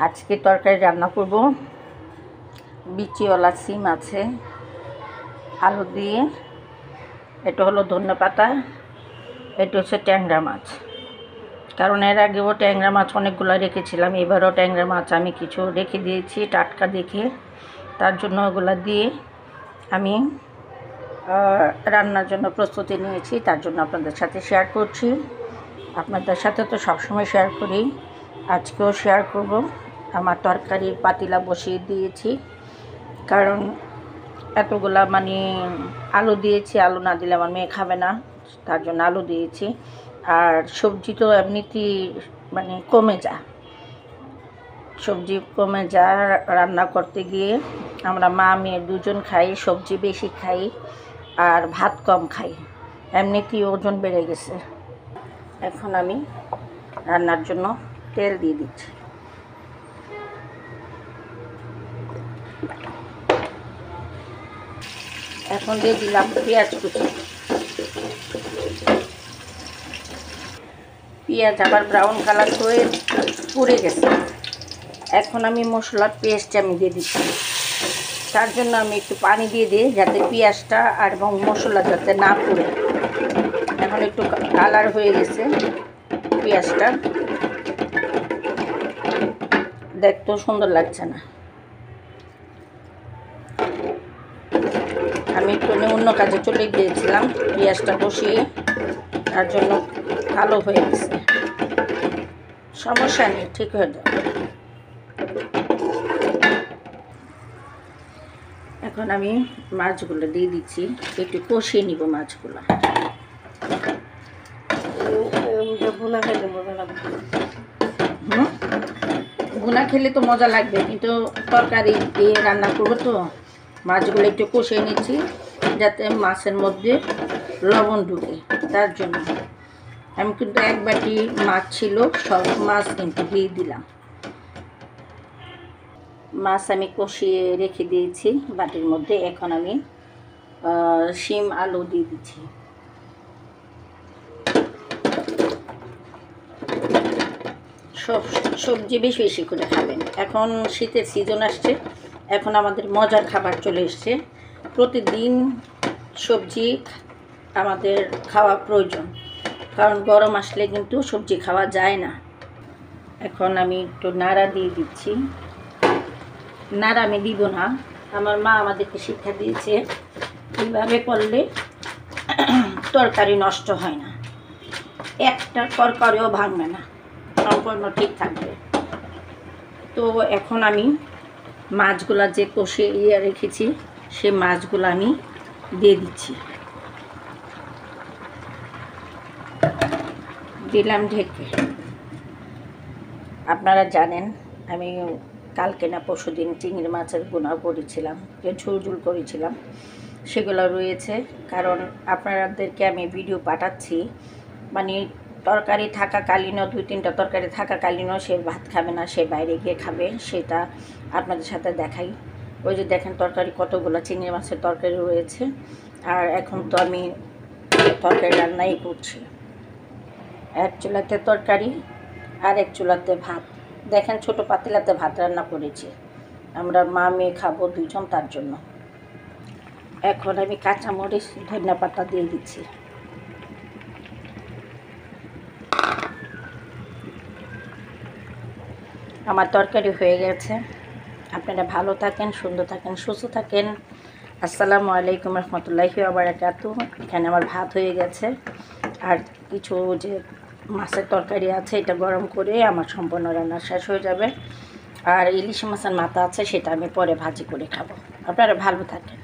আজকে তরকারি রান্না করব। বিচিওয়ালা সিম আছে, আলু দিয়ে, এটা হলো ধনেপাতা, এটা হচ্ছে ট্যাংরা মাছ। কারণ এর আগেও ট্যাংরা মাছ অনেকগুলো রেখেছিলাম, এবারও ট্যাংরা মাছ আমি কিছু রেখে দিয়েছি টাটকা দেখে, তার জন্য ওগুলো দিয়ে আমি রান্নার জন্য প্রস্তুতি নিয়েছি। তার জন্য আপনাদের সাথে শেয়ার করছি। আপনাদের সাথে তো সবসময় শেয়ার করি, আজকেও শেয়ার করব। আমার তরকারির পাতিলা বসিয়ে দিয়েছি, কারণ এতগুলা আলু দিয়েছি, আলু না দিলে আমার মেয়ে খাবে না, তার জন্য আলু দিয়েছি। আর সবজি তো এমনিতেই কমে যায়, সবজি কমে যায় রান্না করতে গিয়ে। আমরা মা মেয়ে দুজন খাই, সবজি বেশি খাই আর ভাত কম খাই, এমনিতেই ওজন বেড়ে গেছে। এখন আমি রান্নার জন্য তেল দিয়ে দিচ্ছি। এখন দিয়ে দিলাম পেঁয়াজ কুচি। পেঁয়াজ আবার ব্রাউন কালার করে পুড়ে গেছে। এখন আমি মশলার পেস্ট দিয়ে দিচ্ছি। তার জন্য আমি একটু পানি দিয়ে দিই, যাতে পেঁয়াজটা আর এবং মশলা যাতে না পুড়ে। এখন একটু কালার হয়ে গেছে পেঁয়াজটা, দেখতেও সুন্দর লাগছে না। আমি একটু অন্য কাজে চলে গিয়েছিলাম, পেঁয়াজটা বসিয়ে, তার জন্য কালো হয়ে গেছে। সমস্যা নেই, ঠিক হয়ে যাবে। এখন আমি মাছগুলো দিয়ে দিচ্ছি, একটু কষিয়ে নিব মাছগুলো। ভুনা খেলে তো মজা লাগবে, কিন্তু তরকারি দিয়ে রান্না করবো তো মাছগুলো একটু কষিয়ে নিচ্ছি, যাতে মাছের মধ্যে লবণ ঢুকে। তার জন্য আমি কিন্তু এক বাটি মাছ ছিল, সব মাছ কিন্তু দিয়ে দিলাম। মাছ আমি কষিয়ে রেখে দিয়েছি বাটির মধ্যে। এখন আমি শিম আলু দিয়ে দিচ্ছি। সবজি বেশি বেশি করে খাবেন, এখন শীতের সিজন আসছে, এখন আমাদের মজার খাবার চলে এসছে। প্রতিদিন সবজি আমাদের খাওয়া প্রয়োজন, কারণ গরম আসলে কিন্তু সবজি খাওয়া যায় না। এখন আমি একটু নাড়া দিয়ে দিচ্ছি। নাড়া আমি দিব না, আমার মা আমাদেরকে শিক্ষা দিয়েছে এইভাবে করলে তরকারি নষ্ট হয় না, একটা তরকারিও ভাঙবে না, সম্পূর্ণ ঠিক থাকবে। তো এখন আমি মাছগুলা যে কষিয়ে রেখেছি, সে মাছগুলো আমি দিয়ে দিচ্ছি। দিলাম ঢেকে। আপনারা জানেন আমি কালকে না পরশুদিন চিংড়ি মাছের বোনা করেছিলাম, যে ঝুল করেছিলাম, সেগুলো রয়েছে। কারণ আপনাদেরকে আমি ভিডিও পাঠাচ্ছি, তরকারি থাকাকালীনও, 2-3টা তরকারি থাকাকালীনও সে ভাত খাবে না, সে বাইরে গিয়ে খাবে, সেটা আপনাদের সাথে দেখাই। ওই যে দেখেন তরকারি কতগুলো চিংড়ি মাছের তরকারি রয়েছে। আর এখন তো আমি তরকারি রান্নাই করছি, এক চুলাতে তরকারি আর এক চুলাতে ভাত। দেখেন ছোট পাতিলাতে ভাত রান্না করেছি, আমরা মা মেয়ে খাবো দুজন, তার জন্য। এখন আমি কাঁচামরিচ ধনেপাতা দিয়ে দিচ্ছি। আমার তরকারি হয়ে গেছে। আপনারা ভালো থাকেন, সুন্দর থাকেন, সুস্থ থাকেন। আসসালামু আলাইকুম রহমতুল্লাহি ওয়া বারাকাতুহু। এখানে আমার ভাত হয়ে গেছে, আর কিছু যে মাছের তরকারি আছে, এটা গরম করে আমার সম্পূর্ণ রান্না শেষ হয়ে যাবে। আর ইলিশ মাছের মাথা আছে, সেটা আমি পরে ভাজি করে খাবো। আপনারা ভালো থাকেন।